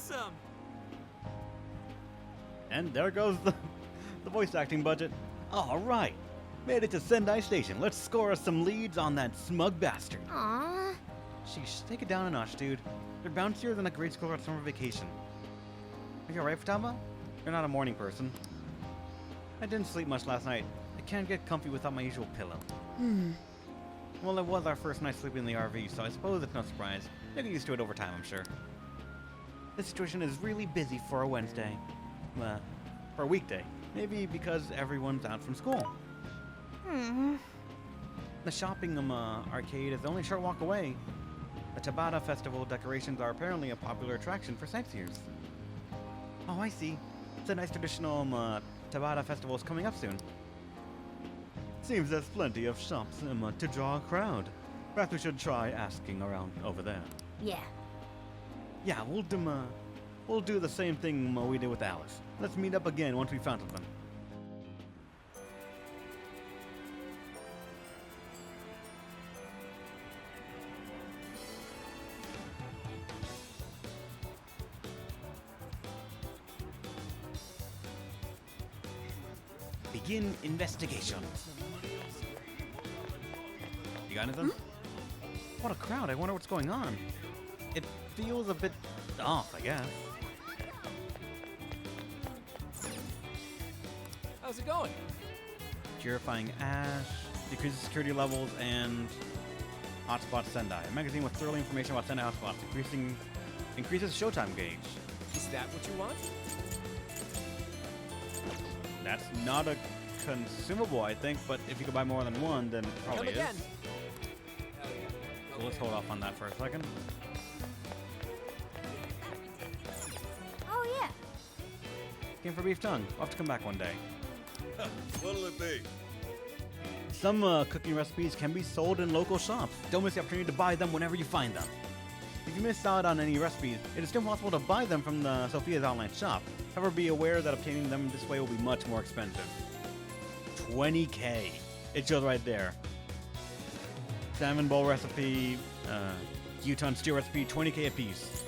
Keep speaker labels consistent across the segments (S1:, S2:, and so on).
S1: awesome!
S2: And there goes the voice acting budget. Alright, made it to Sendai Station. Let's score us some leads on that smug bastard.
S3: Aww.
S2: Sheesh, take it down a notch, dude. You're bouncier than a grade schooler at summer vacation. Are you alright, Futaba? You're not a morning person. I didn't sleep much last night. I can't get comfy without my usual pillow. Well, it was our first night sleeping in the RV, so I suppose it's no surprise. You'll get used to it over time, I'm sure. This situation is really busy for a Wednesday. For a weekday. Maybe because everyone's out from school. The shopping arcade is only a short walk away. The Tabata Festival decorations are apparently a popular attraction for sightseers. Oh, I see. It's a nice traditional Tabata festival is coming up soon. Seems there's plenty of shops to draw a crowd. Perhaps we should try asking around over there.
S3: Yeah.
S2: Yeah, we'll do the same thing we did with Alice. Let's meet up again once we found something. Begin investigation. You got anything? What a crowd. I wonder what's going on. It feels a bit off, I guess.
S1: How's it going?
S2: Purifying ash, decreases security levels, and hotspot Sendai. A magazine with thorough information about Sendai hotspots, increases showtime gauge.
S1: Is that what you want?
S2: That's not a consumable, I think, but if you could buy more than one, then it probably
S1: Come again.
S2: is.
S1: Hell yeah.
S2: So let's hold off on that for a second.
S3: Oh, yeah.
S2: Came for beef tongue. I'll have to come back one day.
S4: What'll it be?
S2: Some cooking recipes can be sold in local shops. Don't miss the opportunity to buy them whenever you find them. If you miss out on any recipes, it is still possible to buy them from the Sophia's online shop. However, be aware that obtaining them this way will be much more expensive. 20k. It shows right there. Salmon bowl recipe, Yutan stew recipe, 20k a piece.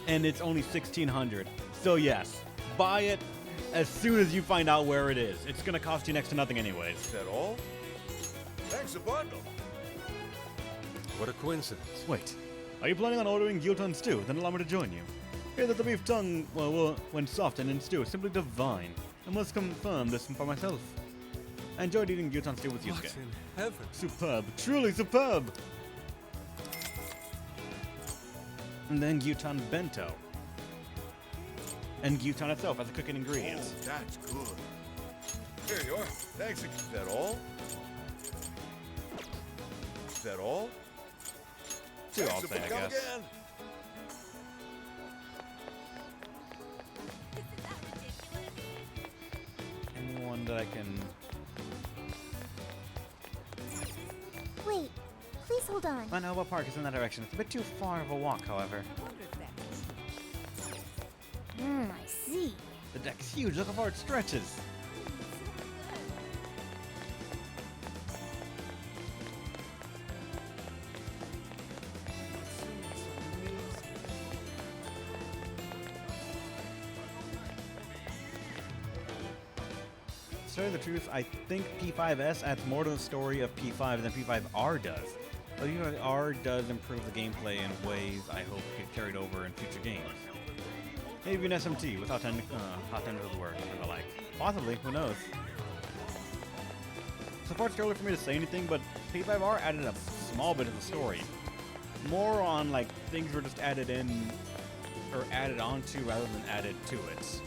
S2: And it's only 1600. So yes, buy it as soon as you find out where it is. It's gonna cost you next to nothing anyways.
S4: Is that all? Thanks a bundle.
S5: What a coincidence.
S2: Wait, are you planning on ordering Gyutan stew? Then allow me to join you. Hear that the beef tongue, when softened in stew, is simply divine. I must confirm this for myself. I enjoyed eating Gyutan stew with
S5: What
S2: Yusuke.
S5: in heaven?
S2: Superb, truly superb! And then Gyutan bento. And Gyutan itself as a cooking ingredient.
S4: Oh, that's good. Here you are. Thanks. Is that all? Is that all?
S2: Two, I'll
S4: Thanks,
S2: say, I
S4: come
S2: guess.
S4: again.
S2: Anyone that I can...
S3: Wait, please hold on.
S2: Manoba Park is in that direction. It's a bit too far of a walk, however.
S3: I see.
S2: The deck's huge. Look how far it stretches. To tell you the truth, I think P5S adds more to the story of P5 than P5R does. But P5R does improve the gameplay in ways I hope get carried over in future games. Maybe an SMT with hot tendrils work and the like. Possibly, who knows? So far it's too early for me to say anything, but P5R added a small bit of the story. More on like things were just added in or added onto rather than added to it.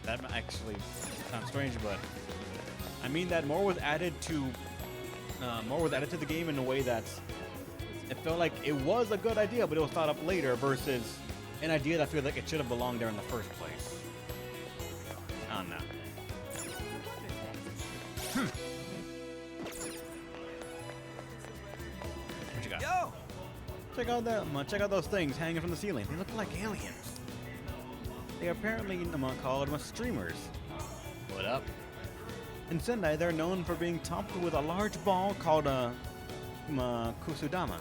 S2: That actually sounds strange, but I mean that more was added to the game in a way that it felt like it was a good idea, but it was thought up later versus an idea that feels like it should have belonged there in the first place. I don't know. What you got?
S1: Yo!
S2: Check out those things hanging from the ceiling. They look like aliens. They are apparently called streamers. What up? In Sendai, they're known for being topped with a large ball called kusudama.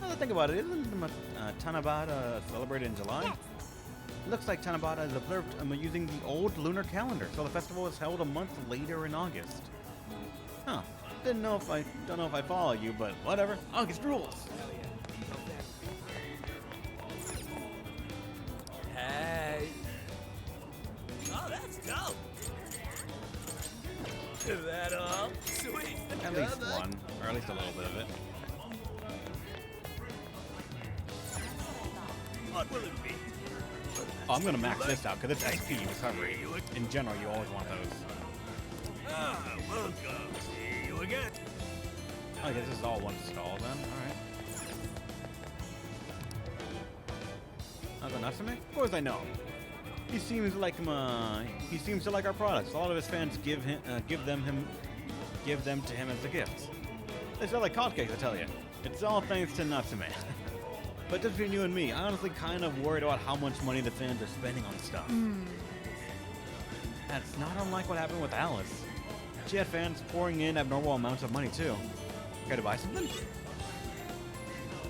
S2: Now that I think about it, isn't Tanabata celebrated in July?
S3: Yes.
S2: It looks like Tanabata is observed using the old lunar calendar, so the festival is held a month later in August. Huh. Don't know if I follow you, but whatever. August rules.
S1: Hey. Oh, that's dope. Is that all? Sweet.
S2: At least one, or at least a little bit of it.
S1: What will it be?
S2: Oh, I'm gonna max this out because it's XP recovery. In general, you always want those.
S1: Ah, welcome. See you again.
S2: I guess this is all one stall then. All right. Natsume? Of course I know him. He seems to like our products. A lot of his fans give them to him as a gift. They sell like hotcakes, I tell you. It's all thanks to Natsume. But just between you and me, I honestly kind of worried about how much money the fans are spending on stuff. That's not unlike what happened with Alice. She had fans pouring in abnormal amounts of money too. Gotta buy something?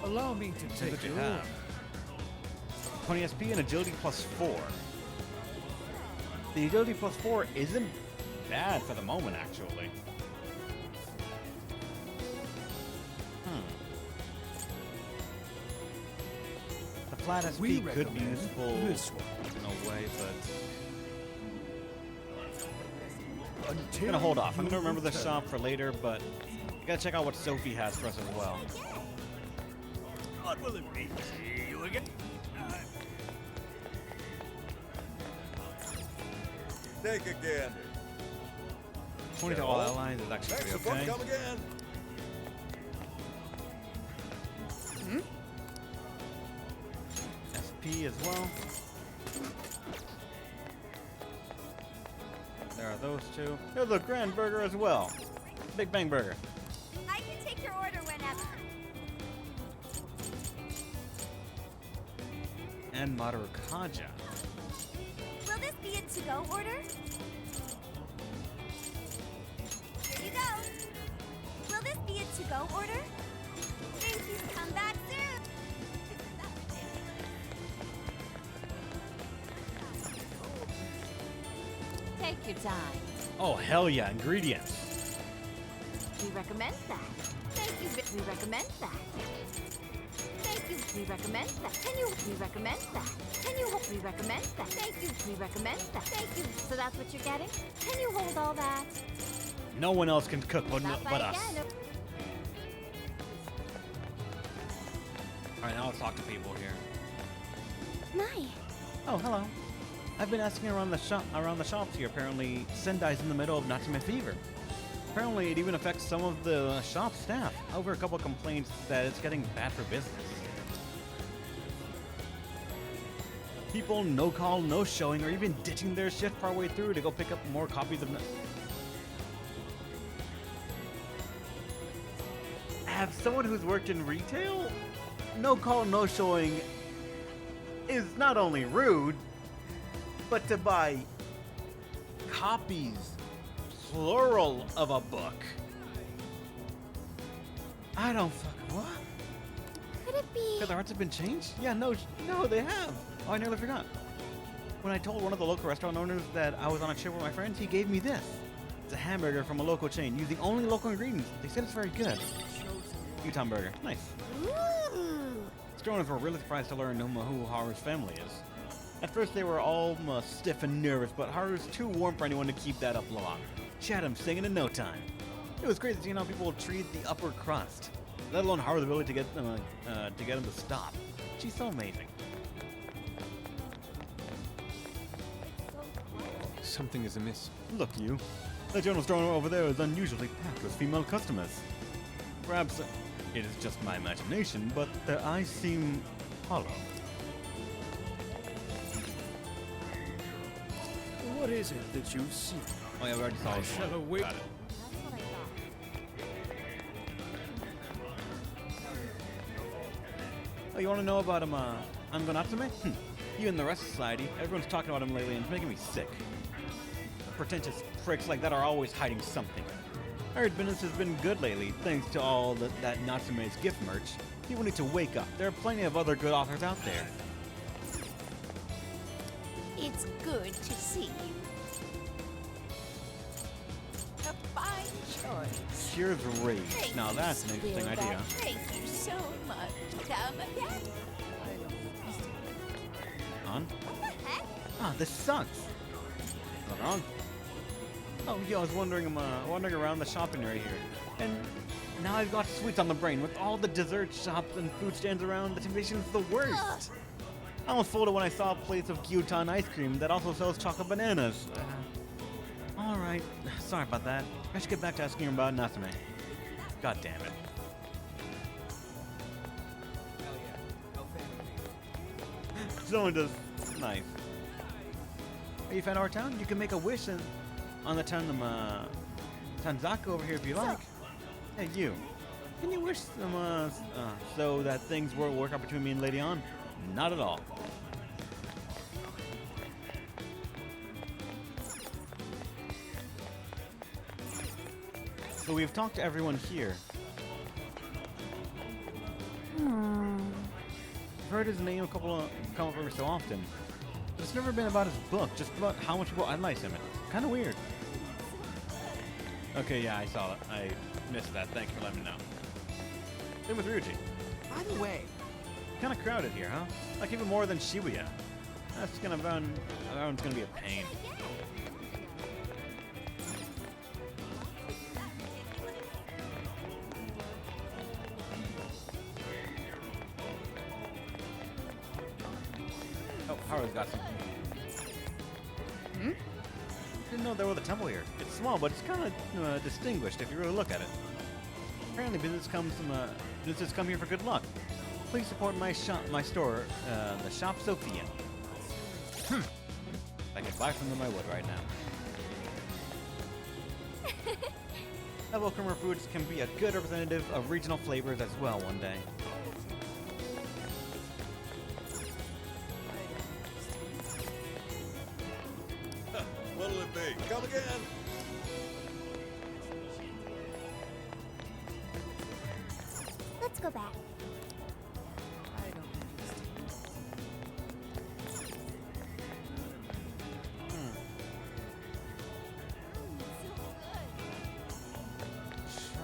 S1: Allow me to
S2: That's
S1: take
S2: what you
S1: you.
S2: have. 20 SP and agility +4. The agility +4 isn't bad for the moment, actually. The flat SP
S1: We
S2: could be
S1: recommend
S2: useful
S1: this one.
S2: in a way, but I'm
S1: Until
S2: gonna hold off. I'm
S1: you
S2: gonna remember the
S1: return.
S2: shop for later, but I gotta check out what Sophie has for us as well.
S1: What will it be? See you again.
S4: Take a gander.
S2: 20 to all allies is actually
S4: Thanks
S2: pretty
S4: for
S2: okay.
S4: come again.
S2: SP as well. There are those two. There's a Grand Burger as well. Big Bang Burger.
S3: I can take your order whenever.
S2: And Marukaja.
S3: Will this be a to-go order? Here you go. Will this be a to-go order? Thank you. Come back soon.
S6: Take your time.
S2: Oh, hell yeah, ingredients.
S6: We recommend that. Thank you. We recommend that. Thank you. We recommend that. Can you? We recommend that. Can you? We recommend that. Thank you. We recommend that. Thank you. So that's what you're getting? Can you hold all that?
S2: No one else can cook but
S6: Stop by
S2: us.
S6: again.
S2: Alright, now let's talk to people here.
S3: My.
S2: Oh, hello. I've been asking around the shops here. Apparently, Sendai's in the middle of Natsume fever. Apparently, it even affects some of the shop staff. Over a couple of complaints that it's getting bad for business. People no call, no showing, or even ditching their shift partway through to go pick up more copies of. Have someone who's worked in retail? No call, no showing is not only rude, but to buy copies, plural, of a book. I don't fucking what?
S3: Could it be?
S2: Have the arts have been changed? Yeah, no, they have. Oh, I nearly forgot. When I told one of the local restaurant owners that I was on a trip with my friends, he gave me this. It's a hamburger from a local chain using only local ingredients. They said it's very good. Utah burger. Nice.
S3: Ooh.
S2: Store owners were really surprised to learn who Haru's family is. At first, they were all stiff and nervous, but Haru's too warm for anyone to keep that up long. She had him singing in no time. It was crazy seeing how people treat the upper crust, let alone Haru's ability to get him to stop. She's so amazing.
S5: Something is amiss.
S2: Look, you. The general store over there is unusually packed with female customers. Perhaps it is just my imagination, but their eyes seem hollow.
S1: What is it that you see?
S2: Oh yeah, we already saw
S1: I
S2: it.
S1: shall await.
S2: Got it.
S6: That's what I thought.
S2: Oh, you want to know about him, Angonatsume? You and the rest of society, everyone's talking about him lately and it's making me sick. Pretentious pricks like that are always hiding something. I heard business has been good lately, thanks to all that Natsume's gift merch. People need to wake up. There are plenty of other good authors out there.
S7: It's good to see you. A fine choice.
S2: Cheers Rage.
S7: Thank
S2: Now
S7: you,
S2: that's an interesting
S7: Spirit.
S2: idea.
S7: Thank you so much. Come again.
S2: On?
S3: What the heck?
S2: Ah, this sucks. Nothing wrong. Oh, yeah, I was wandering around the shopping area here. And now I've got sweets on the brain. With all the dessert shops and food stands around, the temptation's the worst. I almost folded when I saw a place of Gyutan ice cream that also sells chocolate bananas. Alright, sorry about that. I should get back to asking her about Natsume. God damn it. Someone does. Nice. Are you a fan of our town? You can make a wish on the town of Tanzaka over here if you like. Hey, you. Can you wish so that things will work out between me and Lady On? Not at all. So we've talked to everyone here. I've heard his name come up every so often. But it's never been about his book, just about how much people idolize him. It's kind of weird. Okay, yeah, I saw it. I missed that. Thank you for letting me know. Same with Ryuji.
S8: By the way,
S2: Kind of crowded here, huh? Like even more than Shibuya. That's gonna that one's gonna be a pain. Oh, Haru's got some. Didn't know there was a temple here. It's small, but it's kind of distinguished if you really look at it. Apparently, businesses come here for good luck. Please support my store, the Shop Sophia. If I could buy from them, I would right now. Level Creamer Foods can be a good representative of regional flavors as well one day.
S4: What'll it be? Come again?
S3: Let's go back.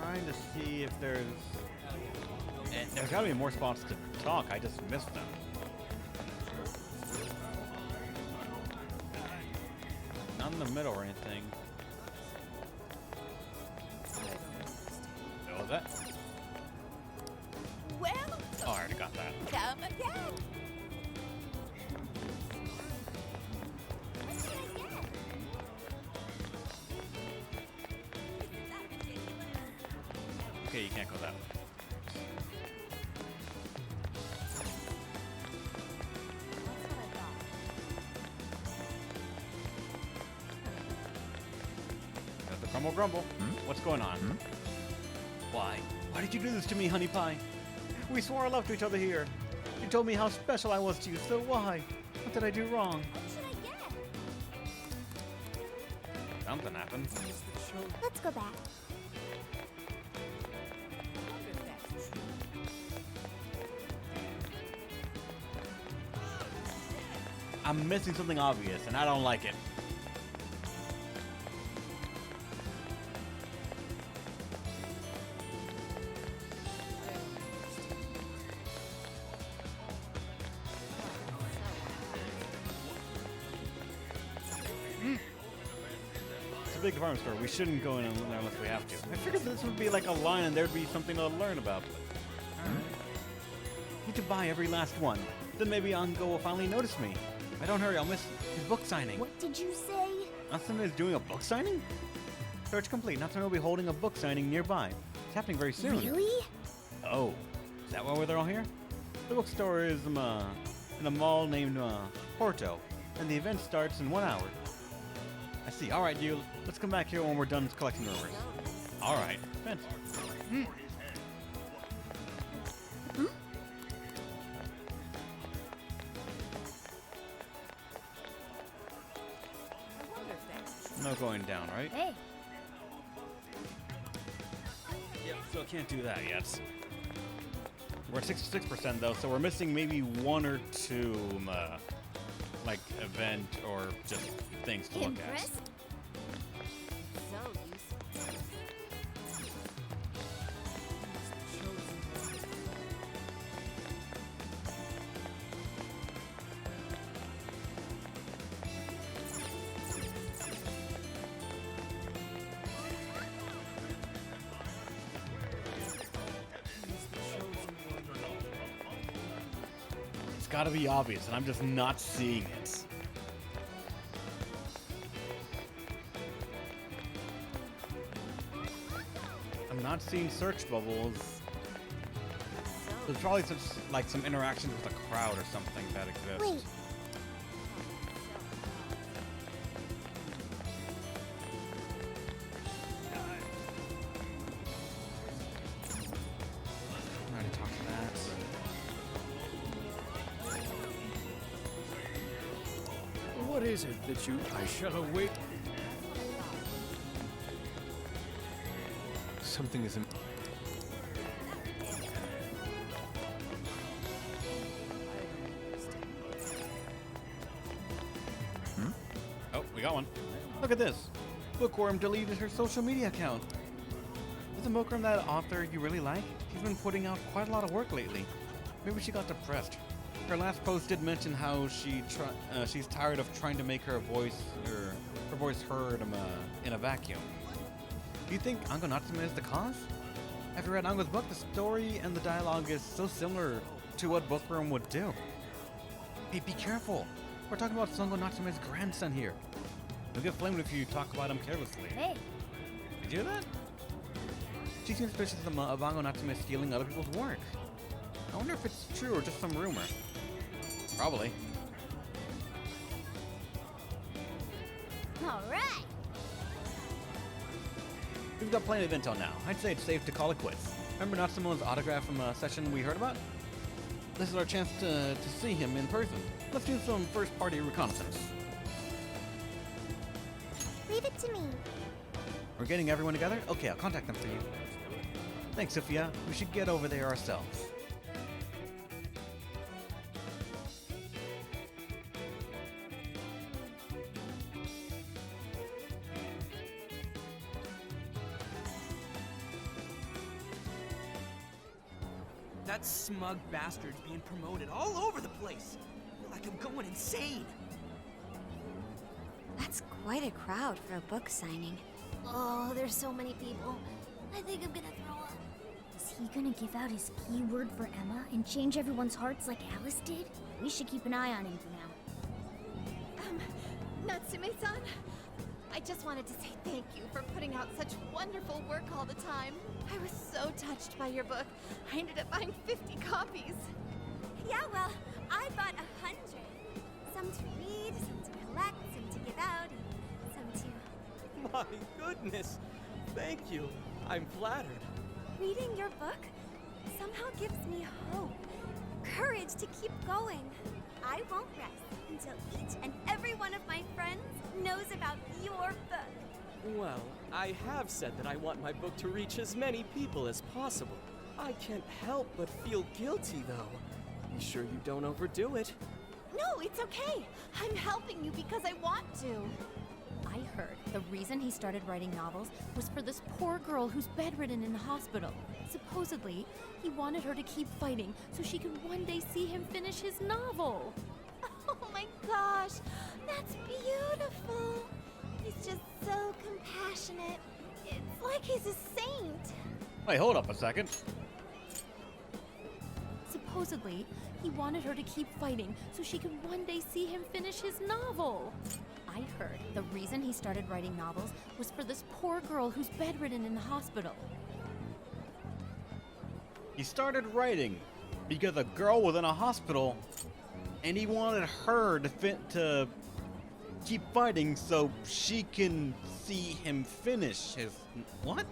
S2: Trying to see if there's gotta be more spots to talk. I just missed them. Not in the middle or anything. What was that?
S7: Well,
S2: Oh, I already got that.
S7: come again.
S3: What should I get?
S2: Okay, you can't go that way. Got the crumble grumble. What's going on? Why? Why did you do this to me, Honey Pie? We swore our love to each other here. You told me how special I was to you, so why? What did I do wrong?
S3: What should I get?
S2: Something happened.
S3: Let's go back.
S2: I'm missing something obvious, and I don't like it. It's a big department store. We shouldn't go in there unless we have to. I figured this would be like a line and there'd be something to learn about. Need to buy every last one. Then maybe Ango will finally notice me. If I don't hurry, I'll miss his book signing.
S3: What did you say?
S2: Natsume is doing a book signing? Search complete. Natsume will be holding a book signing nearby. It's happening very soon.
S3: Really?
S2: Oh, is that why they're all here? The bookstore is in a mall named Porto, and the event starts in 1 hour. I see. All right, you. Let's come back here when we're done collecting rumors. All right. Fence. No going down, right?
S3: Hey.
S2: So I can't do that yet. We're at 66% though, so we're missing maybe one or two, like event or just things to look at.
S3: Impressed?
S6: So useful.
S2: It's gotta be obvious, and I'm just not seeing it. I'm not seeing search bubbles. There's probably some interactions with a crowd or something that exists.
S3: Wait,
S2: I already talked to that.
S1: What is it that I shall await?
S5: Something is.
S2: Oh, we got one. Look at this. Bookworm deleted her social media account. Isn't Bookworm that author you really like? She's been putting out quite a lot of work lately. Maybe she got depressed. Her last post did mention how she's tired of trying to make her voice heard in a vacuum. Do you think Ango Natsume is the cause? After read Ango's book, the story and the dialogue is so similar to what Bookworm would do. Hey, be careful. We're talking about Ango Natsume's grandson here. You'll get flamed if you talk about him carelessly.
S3: hey,
S2: Did you hear that? She seems suspicious of Ango Natsume stealing other people's work. I wonder if it's true or just some rumor. Probably.
S3: all right.
S2: We've got plenty of intel now. I'd say it's safe to call it quits. Remember Natsumo's autograph from a session we heard about? This is our chance to see him in person. Let's do some first-party reconnaissance.
S3: Leave it to me.
S2: We're getting everyone together? Okay, I'll contact them for you. Thanks, Sophia. We should get over there ourselves.
S8: That smug bastard's being promoted all over the place. Like I'm going insane.
S3: That's quite a crowd for a book signing. Oh, there's so many people. I think I'm gonna throw up. Is he gonna give out his keyword for Emma and change everyone's hearts like Alice did? We should keep an eye on him for now.
S9: Natsume-san, I just wanted to say thank you for putting out such wonderful work all the time. I was so touched by your book. I ended up buying 50 copies.
S3: Yeah, well, I bought 100. Some to read, some to collect, some to give out, and some to...
S8: My goodness. Thank you. I'm flattered.
S3: Reading your book somehow gives me hope, courage to keep going. I won't rest until each and every one of my friends knows about your book.
S8: Well, I have said that I want my book to reach as many people as possible. I can't help but feel guilty, though. Be sure you don't overdo it.
S9: No, it's okay. I'm helping you because I want to.
S6: I heard the reason he started writing novels was for this poor girl who's bedridden in the hospital. Supposedly, he wanted her to keep fighting so she could one day see him finish his novel.
S9: Oh my gosh, that's beautiful. He's just so compassionate. It's like he's a saint.
S2: Wait, hold up a second.
S6: Supposedly, he wanted her to keep fighting so she could one day see him finish his novel. I heard the reason he started writing novels was for this poor girl who's bedridden in the hospital.
S2: He started writing because a girl was in a hospital and he wanted her to keep fighting so she can see him finish his... What?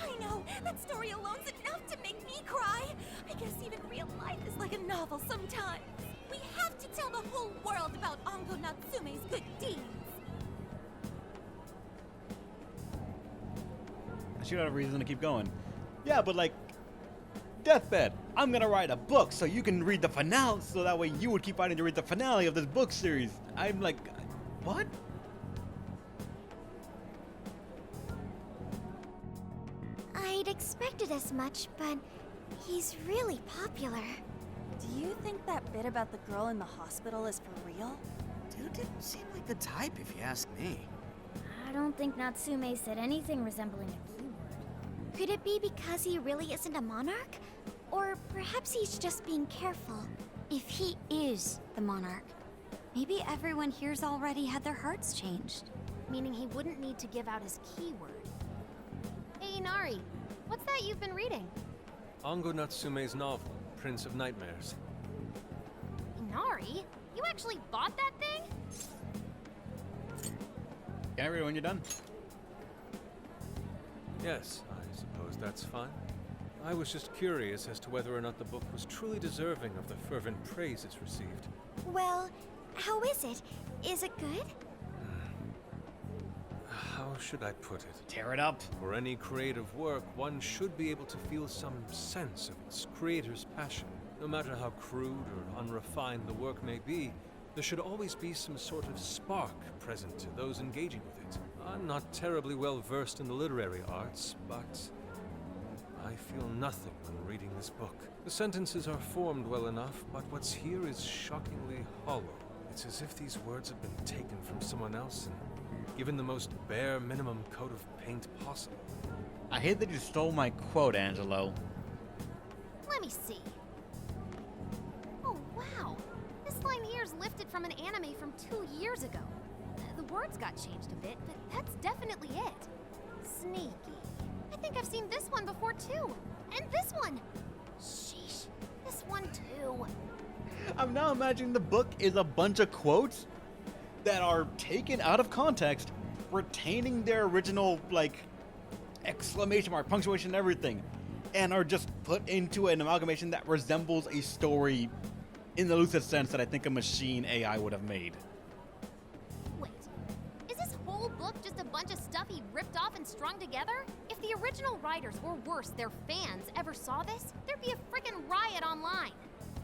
S3: I know, that story alone's enough to make me cry. I guess even real life is like a novel sometimes. We have to tell the whole world about Ango Natsume's good deeds.
S2: shoot out a reason to keep going. Yeah, but like, Deathbed, I'm gonna write a book so you can read the finale, so that way you would keep wanting to read the finale of this book series. I'm like, what?
S3: I'd expected as much, but he's really popular.
S10: Do you think that bit about the girl in the hospital is for real?
S11: Dude didn't seem like the type, if you ask me.
S3: I don't think Natsume said anything resembling a keyword. Could it be because he really isn't a monarch? Or perhaps he's just being careful. If he is the monarch, maybe everyone here's already had their hearts changed.
S9: Meaning he wouldn't need to give out his keyword. Hey, Inari, what's that you've been reading?
S5: Ango Natsume's novel, Prince of Nightmares.
S9: Inari? You actually bought that thing?
S2: Can I read it when you're done?
S5: Yes, I suppose that's fine. I was just curious as to whether or not the book was truly deserving of the fervent praise it's received.
S3: Well, how is it? Is it good?
S5: How should I put it?
S2: Tear it up.
S5: For any creative work, one should be able to feel some sense of its creator's passion. No matter how crude or unrefined the work may be, there should always be some sort of spark present to those engaging with it. I'm not terribly well versed in the literary arts, but I feel nothing when reading this book. The sentences are formed well enough, but what's here is shockingly hollow. It's as if these words have been taken from someone else and given the most bare minimum coat of paint possible.
S2: I hate that you stole my quote, Angelo.
S9: Let me see. Oh, wow. This line here is lifted from an anime from 2 years ago. The words got changed a bit, but that's definitely it. Sneaky. I think I've seen this one before, too. And this one. Sheesh. This one, too.
S2: I'm now imagining the book is a bunch of quotes that are taken out of context, retaining their original, like, exclamation mark, punctuation, and everything, and are just put into an amalgamation that resembles a story in the loosest sense that I think a machine AI would have made.
S9: Wait. Is this whole book just a bunch of stuff he ripped off and strung together? If the original writers, or worse, their fans, ever saw this, there'd be a frickin' riot online.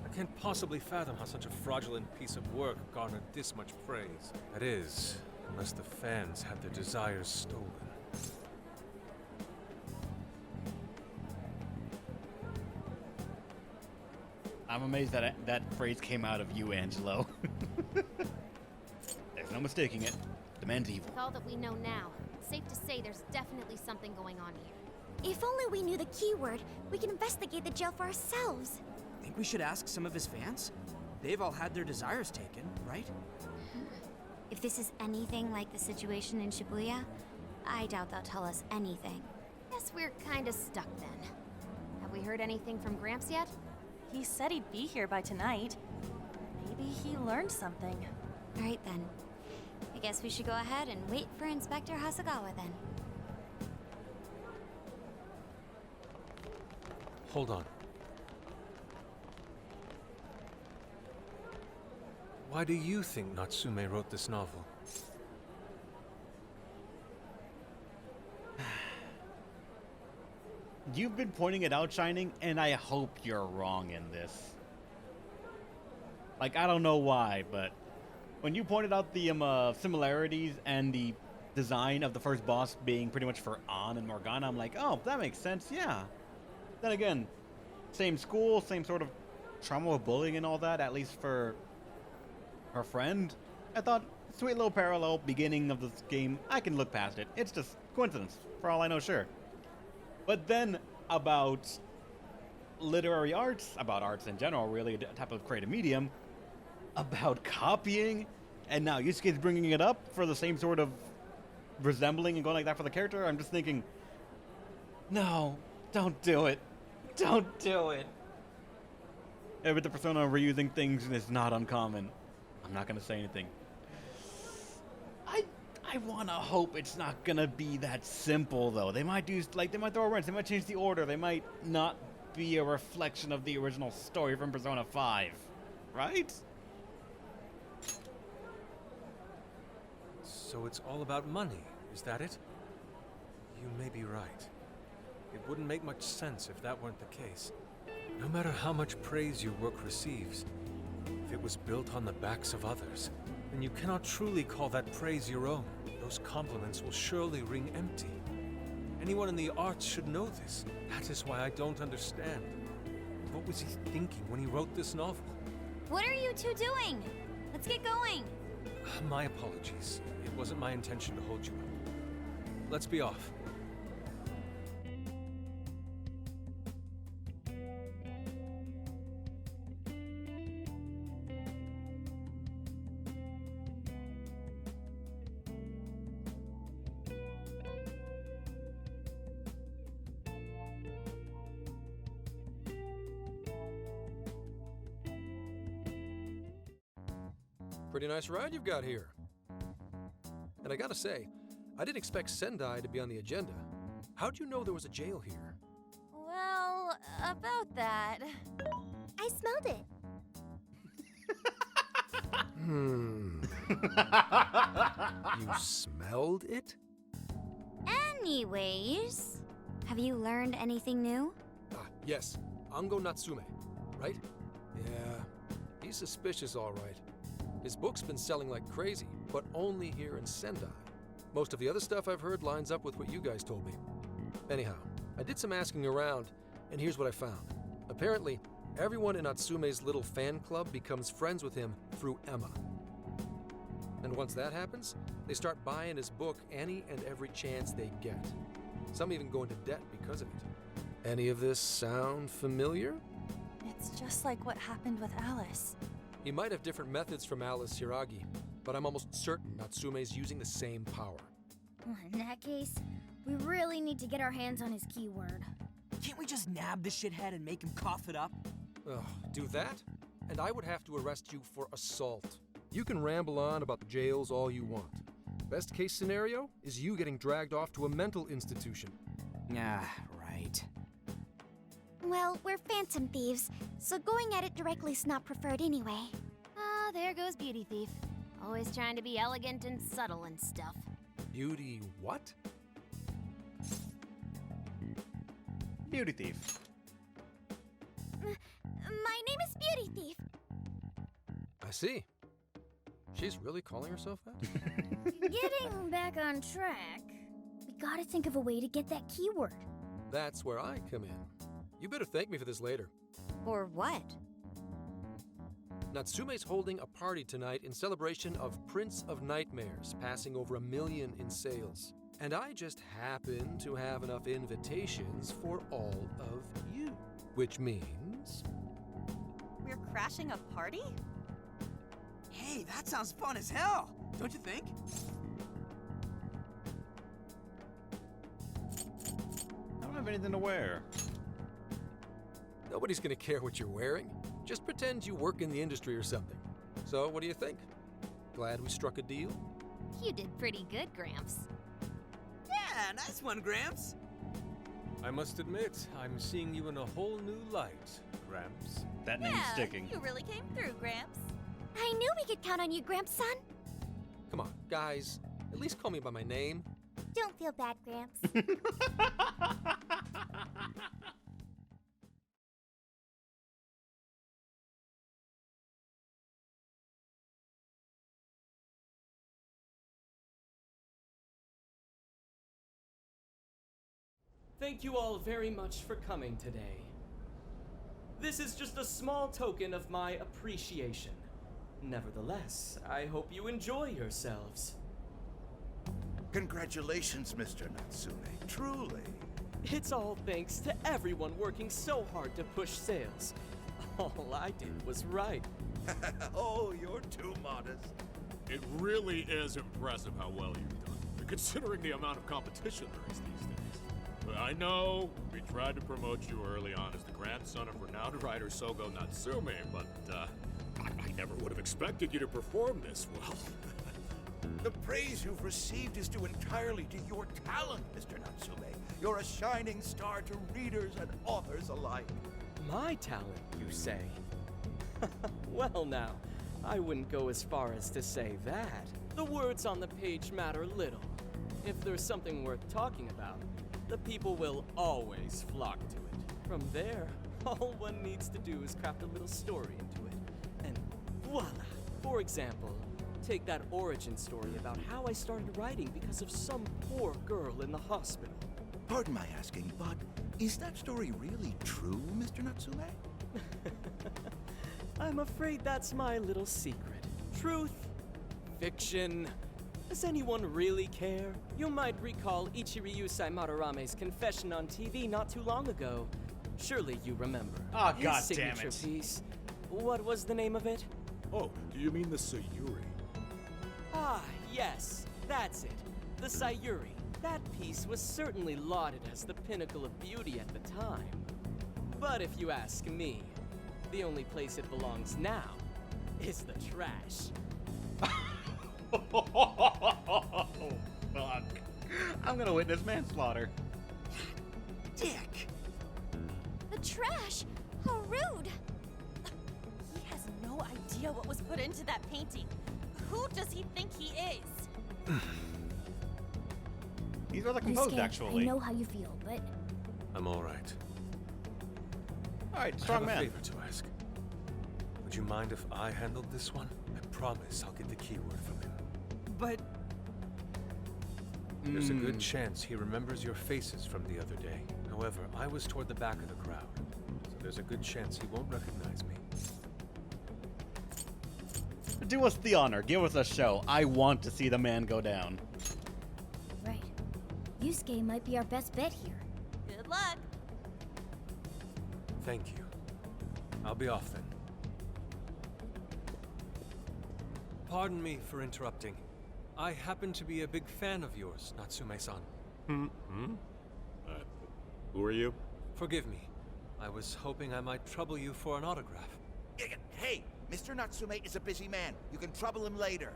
S5: I can't possibly fathom how such a fraudulent piece of work garnered this much praise. That is, unless the fans had their desires stolen.
S2: I'm amazed that that phrase came out of you, Angelo. There's no mistaking it. The man's evil.
S9: With all that we know now, it's safe to say there's definitely something going on here.
S3: If only we knew the keyword, we can investigate the jail for ourselves.
S11: Think we should ask some of his fans? They've all had their desires taken, right?
S3: If this is anything like the situation in Shibuya, I doubt they'll tell us anything.
S9: Guess we're kinda stuck then. Have we heard anything from Gramps yet?
S10: He said he'd be here by tonight. Maybe he learned something.
S3: All right then. I guess we should go ahead and wait for Inspector Hasagawa then.
S5: Hold on. Why do you think Natsume wrote this novel?
S2: You've been pointing it out, Shining, and I hope you're wrong in this. Like, I don't know why, but when you pointed out the similarities and the design of the first boss being pretty much for An and Morgana, I'm like, oh, that makes sense, yeah. Then again, same school, same sort of trauma with bullying and all that, at least for her friend. I thought, sweet little parallel, beginning of this game, I can look past it. It's just coincidence, for all I know, sure. But then, about literary arts, about arts in general, really, a type of creative medium, about copying, and now Yusuke's bringing it up for the same sort of resembling and going like that for the character, I'm just thinking, no, don't do it. Don't do it. And with the Persona reusing things is not uncommon. I'm not going to say anything. I want to hope it's not going to be that simple, though. They might do, like, they might throw a wrench. They might change the order. They might not be a reflection of the original story from Persona 5. Right?
S5: So it's all about money, is that it? You may be right. It wouldn't make much sense if that weren't the case. No matter how much praise your work receives, if it was built on the backs of others, then you cannot truly call that praise your own. Those compliments will surely ring empty. Anyone in the arts should know this. That is why I don't understand. What was he thinking when he wrote this novel?
S3: What are you two doing? Let's get going.
S5: My apologies. It wasn't my intention to hold you up. Let's be off.
S12: Pretty nice ride you've got here. And I gotta say, I didn't expect Sendai to be on the agenda. How'd you know there was a jail here?
S10: Well, about that.
S3: I smelled it.
S12: You smelled it?
S3: Anyways, have you learned anything new?
S12: Ah, yes. Ango Natsume, right? Yeah, he's suspicious all right. His book's been selling like crazy, but only here in Sendai. Most of the other stuff I've heard lines up with what you guys told me. Anyhow, I did some asking around, and here's what I found. Apparently, everyone in Natsume's little fan club becomes friends with him through Emma. And once that happens, they start buying his book any and every chance they get. Some even go into debt because of it. Any of this sound familiar?
S10: It's just like what happened with Alice.
S12: He might have different methods from Alice Hiragi, but I'm almost certain Natsume's using the same power.
S3: In that case, we really need to get our hands on his keyword.
S11: Can't we just nab the shithead and make him cough it up?
S12: Ugh, do that? And I would have to arrest you for assault. You can ramble on about the jails all you want. Best case scenario is you getting dragged off to a mental institution.
S11: Ah, right.
S3: Well, we're phantom thieves, so going at it directly's not preferred anyway.
S9: Ah, there goes Beauty Thief. Always trying to be elegant and subtle and stuff.
S12: Beauty what?
S2: Beauty thief.
S3: My name is Beauty Thief.
S12: I see. She's really calling herself that?
S3: Getting back on track, we gotta think of a way to get that keyword.
S12: That's where I come in. You better thank me for this later.
S3: Or what?
S12: Natsume's holding a party tonight in celebration of Prince of Nightmares, passing over 1 million in sales. And I just happen to have enough invitations for all of you. Which means...
S10: We're crashing a party?
S11: Hey, that sounds fun as hell, don't you think?
S2: I don't have anything to wear.
S12: Nobody's gonna care what you're wearing. Just pretend you work in the industry or something. So, what do you think? Glad we struck a deal?
S9: You did pretty good, Gramps.
S11: Yeah, nice one, Gramps.
S5: I must admit, I'm seeing you in a whole new light, Gramps.
S2: That name's sticking.
S10: You really came through, Gramps.
S3: I knew we could count on you, Gramps-son.
S12: Come on, guys. At least call me by my name.
S3: Don't feel bad, Gramps.
S8: Thank you all very much for coming today. This is just a small token of my appreciation. Nevertheless, I hope you enjoy yourselves.
S1: Congratulations, Mr. Natsume. Truly.
S8: It's all thanks to everyone working so hard to push sales. All I did was write.
S1: Oh, you're too modest.
S13: It really is impressive how well you've done, considering the amount of competition there is these days. But I know we tried to promote you early on as the grandson of renowned writer Sogo Natsume, but I never would have expected you to perform this well.
S1: The praise you've received is due entirely to your talent, Mr. Natsume. You're a shining star to readers and authors alike.
S8: My talent, you say? Well now, I wouldn't go as far as to say that. The words on the page matter little. If there's something worth talking about, the people will always flock to it. From there, all one needs to do is craft a little story into it. And voila! For example, take that origin story about how I started writing because of some poor girl in the hospital.
S1: Pardon my asking, but is that story really true, Mr. Natsume?
S8: I'm afraid that's my little secret. Truth, fiction. Does anyone really care? You might recall Ichiryu Madarama's confession on TV not too long ago. Surely you remember.
S2: Oh,
S8: His
S2: God damn
S8: signature
S2: it.
S8: piece. What was the name of it?
S13: Oh, do you mean the Sayuri?
S8: Ah, yes, that's it. The Sayuri. That piece was certainly lauded as the pinnacle of beauty at the time. But if you ask me, the only place it belongs now is the trash.
S2: Oh, fuck. I'm gonna witness manslaughter.
S8: Dick!
S3: The trash! How rude!
S10: He has no idea what was put into that painting. Who does he think he is?
S2: He's rather
S3: Yusuke,
S2: composed, actually.
S3: I know how you feel, but
S5: I'm all right.
S2: All right,
S5: I
S2: strong
S5: have a
S2: man.
S5: favor to ask. Would you mind if I handled this one? I promise I'll get the keyword from him.
S11: But
S5: There's a good chance he remembers your faces from the other day. However, I was toward the back of the crowd, so there's a good chance he won't recognize me.
S2: Do us the honor. Give us a show. I want to see the man go down.
S3: right. Yusuke might be our best bet here.
S10: Good luck.
S5: Thank you. I'll be off then. Pardon me for interrupting. I happen to be a big fan of yours, Natsume-san.
S13: Who are you?
S5: Forgive me. I was hoping I might trouble you for an autograph.
S1: Hey, Mr. Natsume is a busy man. You can trouble him later.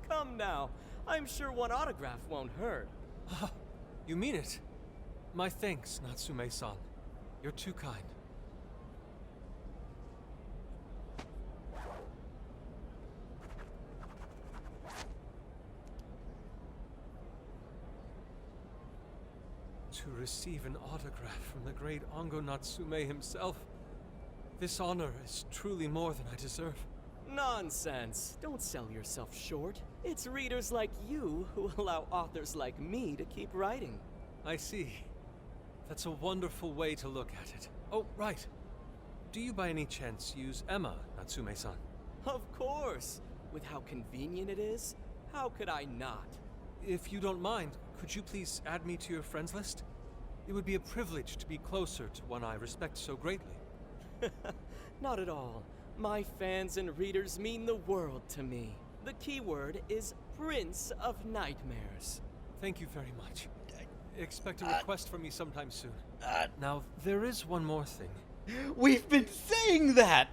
S8: Come now. I'm sure one autograph won't hurt.
S5: You mean it? My thanks, Natsume-san. You're too kind. To receive an autograph from the great Ongo Natsume himself, this honor is truly more than I deserve.
S8: Nonsense. Don't sell yourself short. It's readers like you who allow authors like me to keep writing.
S5: I see. That's a wonderful way to look at it. Oh, right. Do you by any chance use Emma, Natsume-san?
S8: Of course. With how convenient it is, how could I not?
S5: If you don't mind, could you please add me to your friends list? It would be a privilege to be closer to one I respect so greatly.
S8: Not at all. My fans and readers mean the world to me. The keyword is Prince of Nightmares.
S5: Thank you very much. Expect a request from me sometime soon. Now, there is one more thing.
S2: We've been saying that!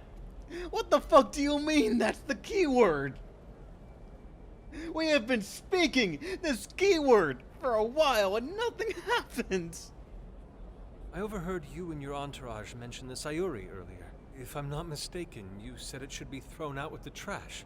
S2: What the fuck do you mean that's the keyword? We have been speaking this keyword for a while and nothing happens!
S5: I overheard you and your entourage mention the Sayuri earlier. If I'm not mistaken, you said it should be thrown out with the trash,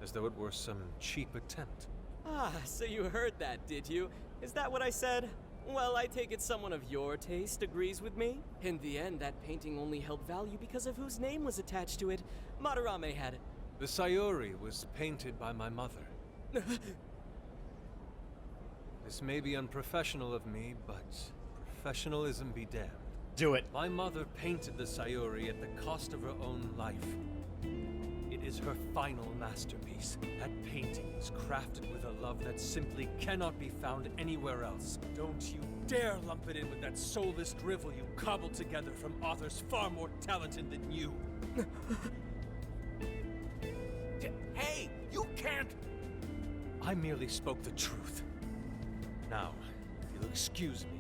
S5: as though it were some cheap attempt.
S8: Ah, so you heard that, did you? Is that what I said? Well, I take it someone of your taste agrees with me. In the end, that painting only held value because of whose name was attached to it. Madarame had it.
S5: The Sayuri was painted by my mother. This may be unprofessional of me, but professionalism be damned.
S2: Do it.
S5: My mother painted the Sayuri at the cost of her own life. It is her final masterpiece. That painting was crafted with a love that simply cannot be found anywhere else. Don't you dare lump it in with that soulless drivel you cobbled together from authors far more talented than you.
S1: Hey, you can't!
S5: I merely spoke the truth. Now, if you'll excuse me.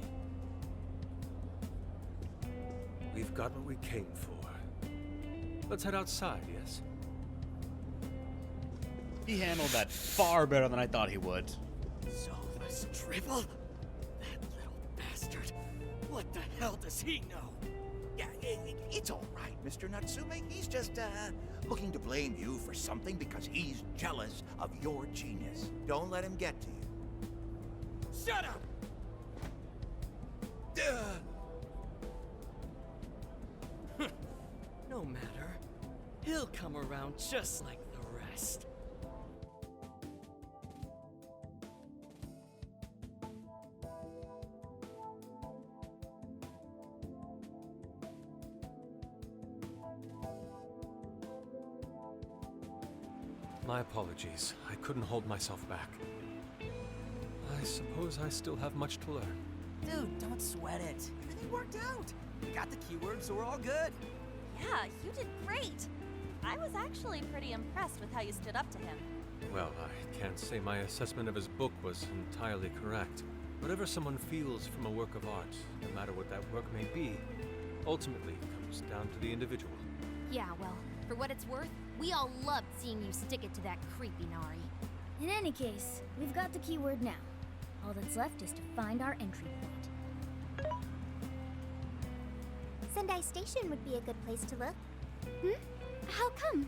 S5: We've got what we came for. Let's head outside, yes?
S2: He handled that far better than I thought he would.
S8: Soulless drivel? That little bastard. What the hell does he know?
S1: Yeah, it's all right, Mr. Natsume. He's just, looking to blame you for something because he's jealous of your genius. Don't let him get to you.
S8: Shut up! No matter. He'll come around just like the rest.
S5: My apologies. I couldn't hold myself back. I suppose I still have much to learn.
S11: Dude, don't sweat it. Everything worked out. We got the keywords, so we're all good.
S10: Yeah, you did great. I was actually pretty impressed with how you stood up to him.
S5: Well, I can't say my assessment of his book was entirely correct. Whatever someone feels from a work of art, no matter what that work may be, ultimately comes down to the individual.
S9: Yeah, well, for what it's worth, we all loved seeing you stick it to that creepy Nari.
S3: In any case, we've got the keyword now. All that's left is to find our entry point.
S14: Sendai Station would be a good place to look.
S9: How come?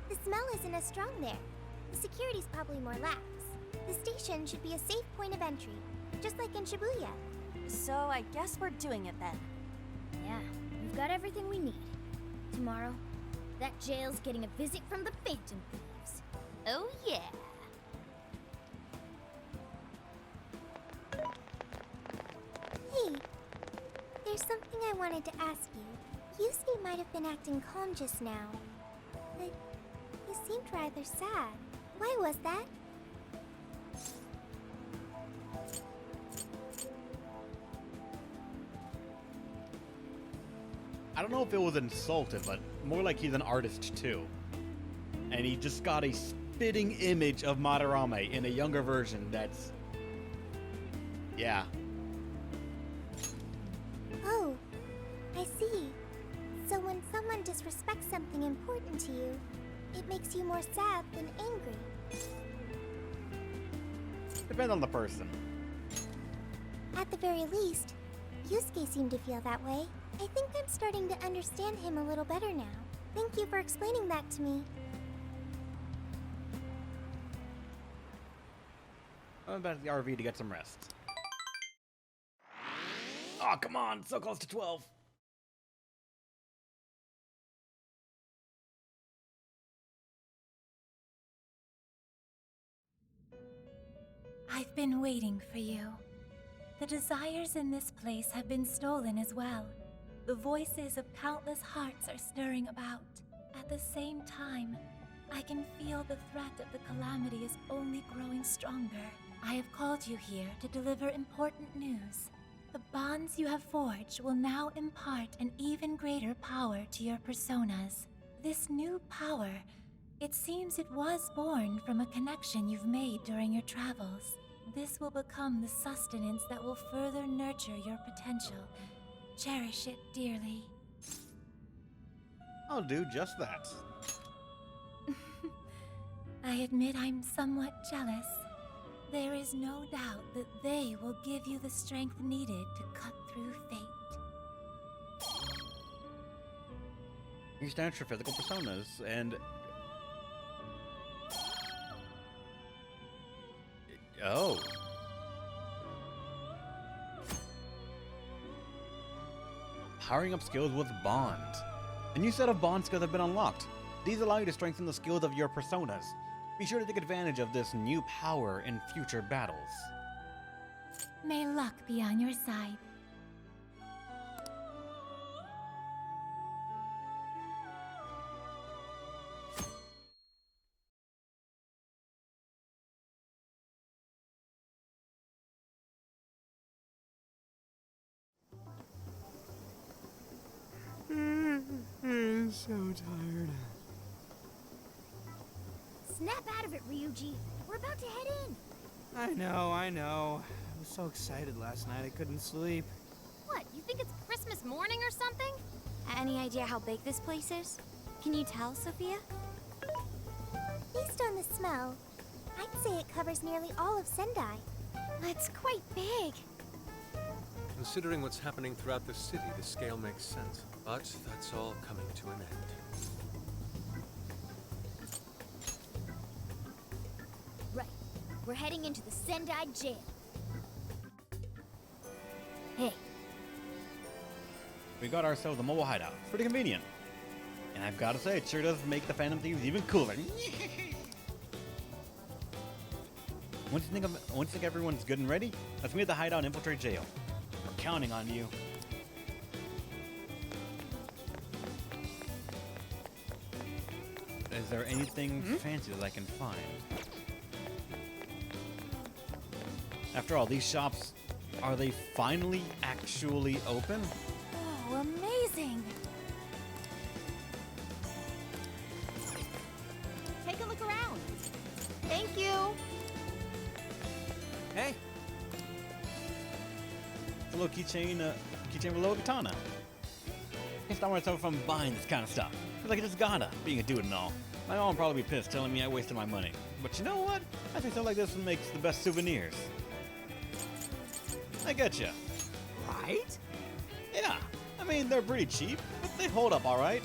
S14: The smell isn't as strong there. The security's probably more lax. The station should be a safe point of entry, just like in Shibuya.
S10: So I guess we're doing it then.
S3: Yeah, we've got everything we need. Tomorrow, that jail's getting a visit from the Phantom Thieves.
S9: Oh yeah.
S14: Hey, there's something I wanted to ask you. Yusuke might have been acting calm just now, but he seemed rather sad. Why was that?
S2: I don't know if it was insulted, but more like he's an artist too. And he just got a spitting image of Madarame in a younger version that's... yeah.
S14: Oh, I see. So when someone disrespects something important to you, it makes you more sad than angry.
S2: Depends on the person.
S14: At the very least, Yusuke seemed to feel that way. I think I'm starting to understand him a little better now. Thank you for explaining that to me.
S2: I'm back to the RV to get some rest. Oh, come on, so close to 12.
S15: I've been waiting for you. The desires in this place have been stolen as well. The voices of countless hearts are stirring about. At the same time, I can feel the threat of the calamity is only growing stronger. I have called you here to deliver important news. The bonds you have forged will now impart an even greater power to your personas. This new power, it seems it was born from a connection you've made during your travels. This will become the sustenance that will further nurture your potential. Cherish it dearly.
S2: I'll do just that.
S15: I admit I'm somewhat jealous. There is no doubt that they will give you the strength needed to cut through fate.
S2: You stand for physical personas, and... oh. Powering up skills with Bond. A new set of Bond skills have been unlocked. These allow you to strengthen the skills of your personas. Be sure to take advantage of this new power in future battles.
S15: May luck be on your side.
S8: I'm so tired.
S3: Snap out of it, Ryuji. We're about to head in.
S11: I know. I was so excited last night I couldn't sleep.
S9: What, you think it's Christmas morning or something? Any idea how big this place is? Can you tell, Sophia?
S14: Based on the smell, I'd say it covers nearly all of Sendai.
S9: It's quite big.
S5: Considering what's happening throughout the city, the scale makes sense. But that's all coming to an end.
S3: Right. We're heading into the Sendai jail. Hey.
S2: We got ourselves a mobile hideout. It's pretty convenient. And I've got to say, it sure does make the Phantom Thieves even cooler. Once you think everyone's good and ready, let's meet at the hideout and infiltrate jail. We're counting on you. Is there anything fancy that I can find? After all, these shops, are they finally actually open?
S15: Oh, amazing!
S6: Take a look around. Thank you.
S11: Hey,
S2: It's a little keychain with a little katana. Can't stop myself from buying this kind of stuff. Feel like I just gotta, being a dude and all. My mom will probably be pissed telling me I wasted my money. But you know what? I think stuff like this makes the best souvenirs. I get you.
S11: right?
S2: Yeah, I mean, they're pretty cheap, but they hold up all right.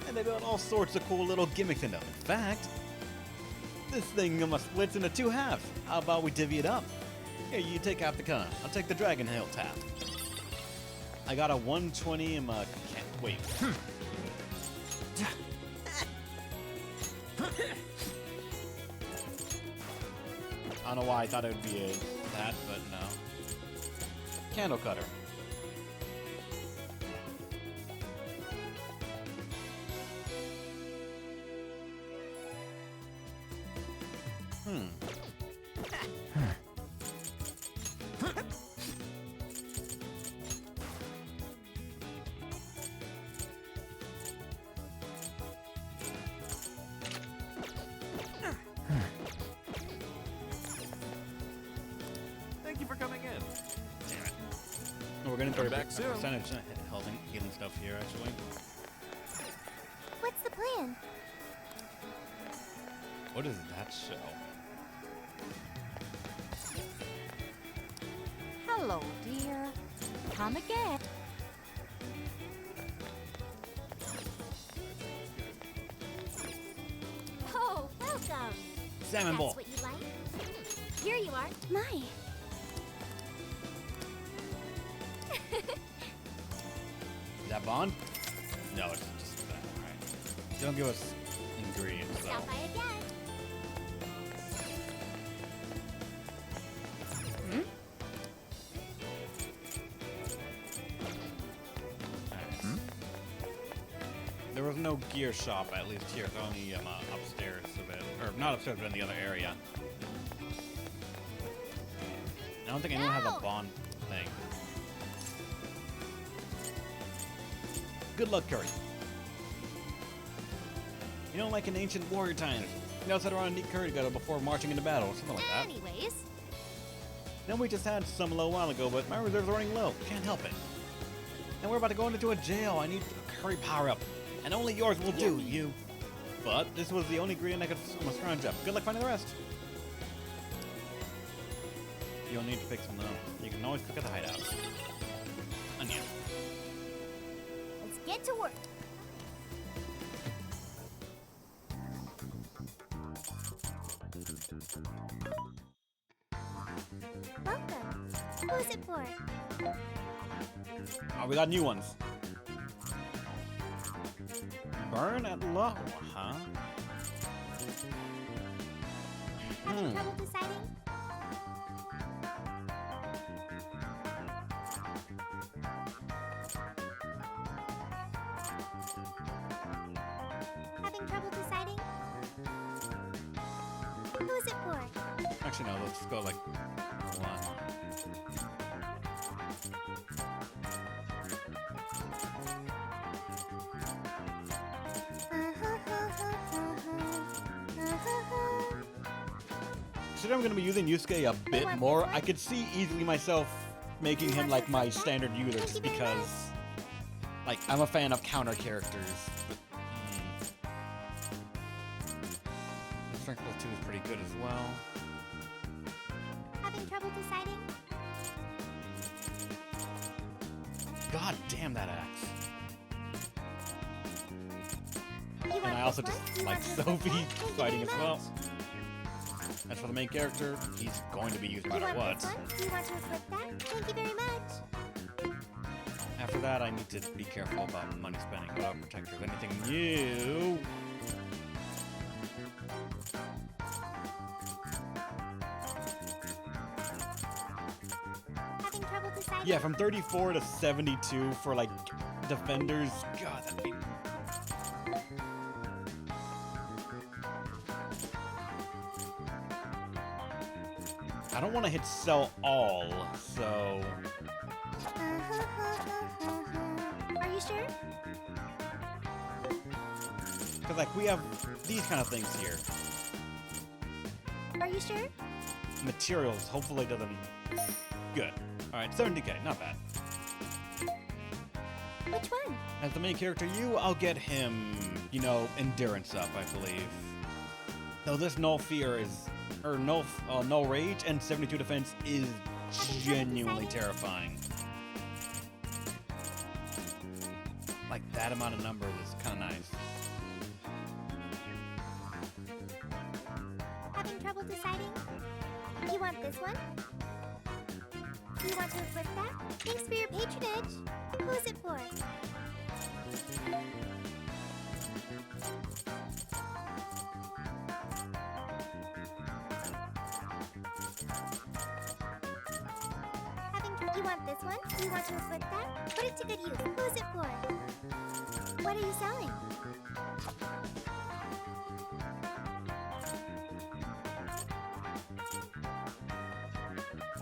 S2: And they got all sorts of cool little gimmicks in them. In fact, this thing almost splits into two halves. How about we divvy it up? Here, you take half the con. I'll take the Dragon Hilt half. I got a 120 in my... Wait. I don't know why I thought it would be that, but no. Candle cutter.
S13: Thank you for coming in.
S2: Damn it. We're gonna
S13: Come
S2: do
S13: back soon.
S2: percentage healing stuff here, actually.
S14: What's the plan?
S2: What is that show?
S6: Hello, dear. Come again.
S3: Oh, welcome.
S2: Salmon bowl.
S3: That's what you like? Here you are.
S14: My.
S2: Is that Bond? No, it's just that. Alright. Don't give us ingredients, though.
S3: Stop by again.
S2: There was no gear shop, at least here. It's only upstairs a bit. Or not upstairs, but in the other area. I don't think anyone has a Bond thing. Good luck, Curry. You know, like in ancient warrior times, you know, set around and eat curry together before marching into battle, or something like that.
S3: Anyways,
S2: Then we just had some a little while ago, but my reserves are running low. Can't help it. And we're about to go into a jail. I need a curry power-up. And only yours will do, you. But this was the only ingredient I could almost scrounge up. Good luck finding the rest. You'll need to pick some though. You can always cook at the hideout. Onion.
S3: let's get to work.
S14: Welcome. Who's it for?
S2: Oh, we got new ones. Burn at low, huh?
S14: Having trouble deciding? Having trouble deciding? Who's it for?
S2: Actually, no, let's go like one. Considering I'm going to be using Yusuke a bit more, I could see easily myself making him like my standard user just because, like, I'm a fan of counter characters. But, the Strength plus 2 is pretty good as well.
S14: Having trouble deciding?
S2: God damn that axe.
S14: You
S2: And I also
S14: this
S2: just
S14: one? You
S2: like
S14: want to
S2: Sophie
S14: equip that? Thank you
S2: fighting as
S14: very
S2: well.
S14: much.
S2: As for the main character, he's going to be used no
S14: You
S2: matter
S14: want
S2: what.
S14: this one? You want to equip that? Thank you very much.
S2: After that, I need to be careful about money spending. What about protectors? Anything new?
S14: Having trouble deciding?
S2: Yeah, from 34 to 72 for like defenders. God, that'd be. I don't want to hit sell all, so.
S14: Are you sure?
S2: Because, like, we have these kind of things here.
S14: Are you sure?
S2: Materials, hopefully doesn't... Good. Alright, 70k, not bad.
S14: Which one?
S2: As the main character, I'll get him, you know, endurance up, I believe. Though this null fear is... Or null rage and 72 defense is genuinely terrifying. Like, that amount of numbers is kind of nice.
S14: Having trouble deciding? You want this one? Do you want to equip that? Thanks for your patronage. Who's it for? You want this one? Do you want to equip that? Put it to good use. Who's it for? What are you selling?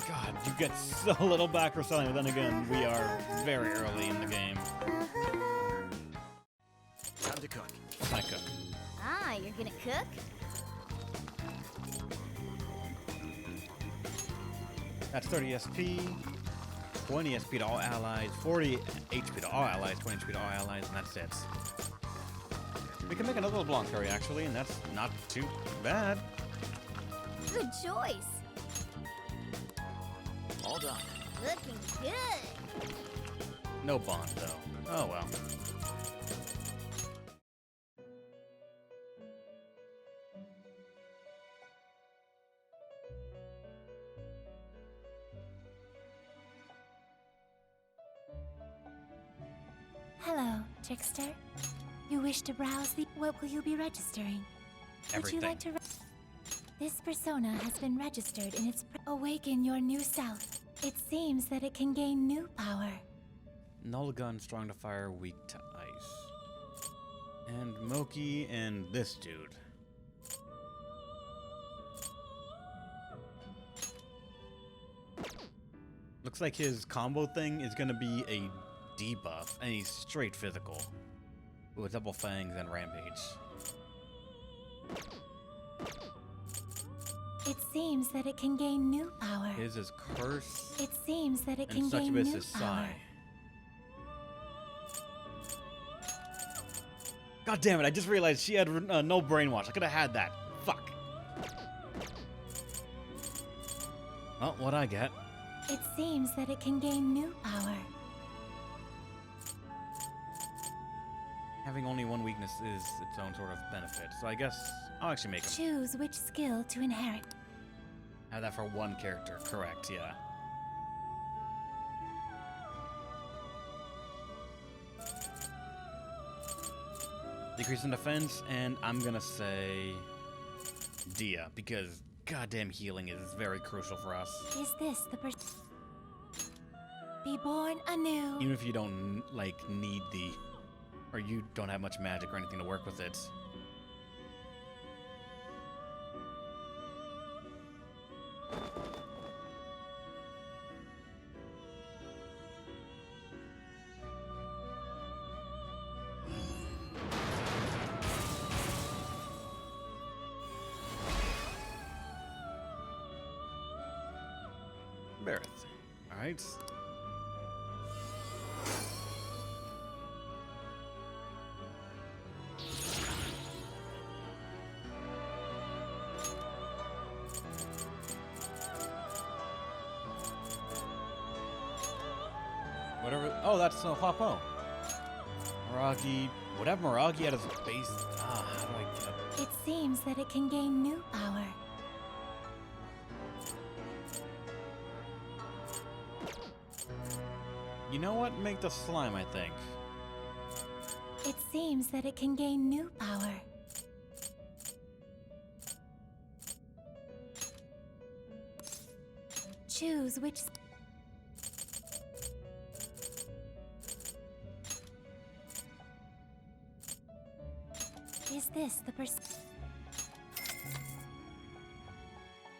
S2: God, you get so little back for selling, but then again, we are very early in the game.
S1: Time to cook.
S2: I cook.
S3: Ah, you're gonna cook?
S2: That's 30 SP, 20 SP to all allies, 40 HP to all allies, 20 HP to all allies, and that's it. We can make another LeBlanc curry, actually, and that's not too bad.
S3: Good choice.
S1: All done.
S3: Looking good.
S2: No bond, though. Oh, well.
S15: Hello, trickster. You wish to browse the... What will you be registering? Would you like to... This persona has been registered in its... Awaken your new self. It seems that it can gain new power.
S2: Null gun, strong to fire, weak to ice. And Moki and this dude. Looks like his combo thing is gonna be a debuff, and he's straight physical. With double fangs and rampage.
S15: It seems that it can gain new power.
S2: His is curse.
S15: It seems that it can
S2: And
S15: gain
S2: succubus
S15: new
S2: is
S15: power.
S2: sigh. God damn it! I just realized she had no brainwash. I could have had that. Fuck. Well, what I get?
S15: It seems that it can gain new power.
S2: Having only one weakness is its own sort of benefit, so I guess I'll actually make him.
S15: Choose which skill to inherit.
S2: Have that for one character, correct, yeah. Decrease in defense, and I'm gonna say Dia, because goddamn healing is very crucial for us.
S15: Is this the person? Be born anew.
S2: Even if you don't, like, need the... or you don't have much magic or anything to work with it. Bareth. Alright. Whatever. Oh, that's Huapo. Miragi. Whatever Miragi at his base. Ah, how do I get up?
S15: It seems that it can gain new power.
S2: You know what? Make the slime, I think.
S15: It seems that it can gain new power. Choose which... Is this the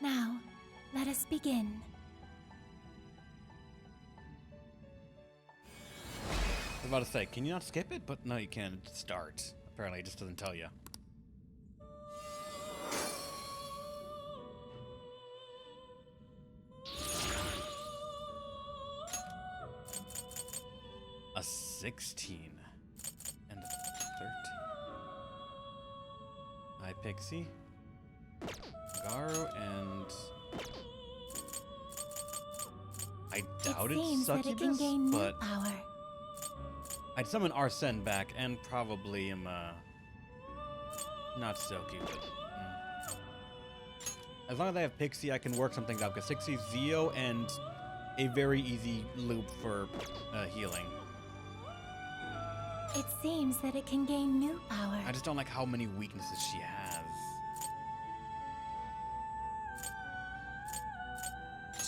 S15: Now, let us begin.
S2: I was about to say, can you not skip it? But no, you can. It starts. Apparently, it just doesn't tell you. A 16 and a 13. Hi, Pixie. Garu and I doubt
S15: it
S2: it's
S15: seems that it can
S2: Succubus,
S15: gain new
S2: but
S15: power.
S2: I'd summon Arsene back and probably not Silky, but as long as I have Pixie, I can work something out. Because 60 Zeo and a very easy loop for healing.
S15: It seems that it can gain new power.
S2: I just don't like how many weaknesses she has.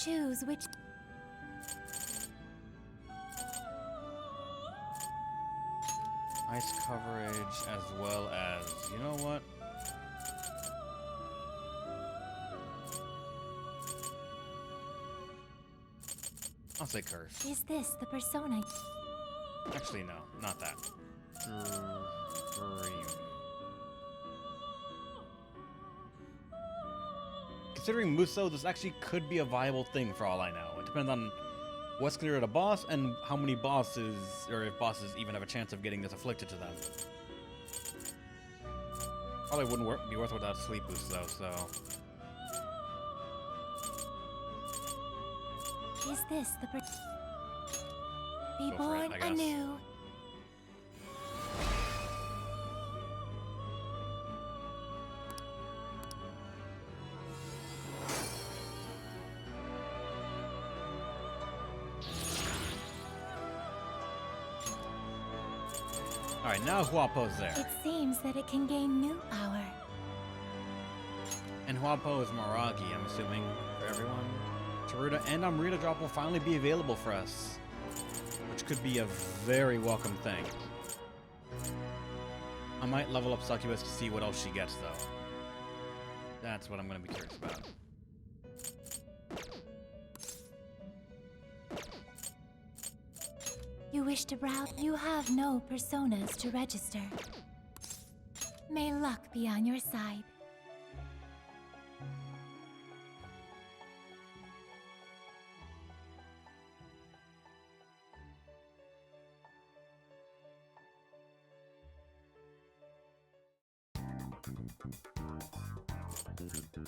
S15: Choose which...
S2: Ice coverage as well as... You know what? I'll say curse.
S15: Is this the persona?
S2: Actually, no. Not that. Dream. Considering Muso, this actually could be a viable thing for all I know. It depends on what's considered a boss and how many bosses, or if bosses even have a chance of getting this afflicted to them. Probably wouldn't be worth it without sleep boost though, so...
S15: Is this the Be
S2: Go for it,
S15: born
S2: I guess.
S15: anew.
S2: Alright, now Huapo's there.
S15: It seems that it can gain new power.
S2: And Huapo is Maragi, I'm assuming, for everyone. Taruda and Amrita drop will finally be available for us, which could be a very welcome thing. I might level up Succubus to see what else she gets, though. That's what I'm going to be curious about.
S15: You wish to browse? You have no personas to register. May luck be on your side.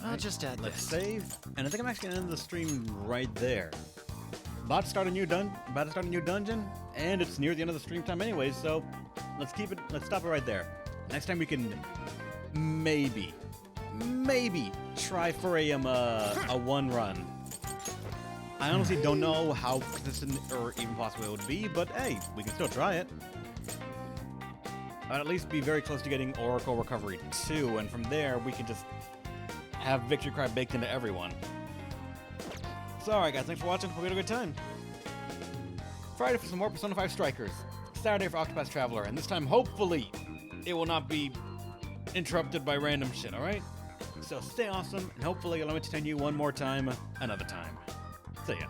S11: I'll just add
S2: Let's
S11: this.
S2: save, and I think I'm actually gonna end the stream right there. About to start a new dungeon, and it's near the end of the stream time anyway, so let's stop it right there. Next time we can maybe try for a one run. I honestly don't know how consistent or even possible it would be, but hey, we can still try it. I'd at least be very close to getting Oracle Recovery 2, and from there we can just have Victory Cry baked into everyone. So alright guys, thanks for watching, hope you had a good time. Friday for some more Persona 5 Strikers. Saturday for Octopath Traveler, and this time hopefully it will not be interrupted by random shit, alright? So stay awesome, and hopefully I'll entertain you one more time, another time. See ya.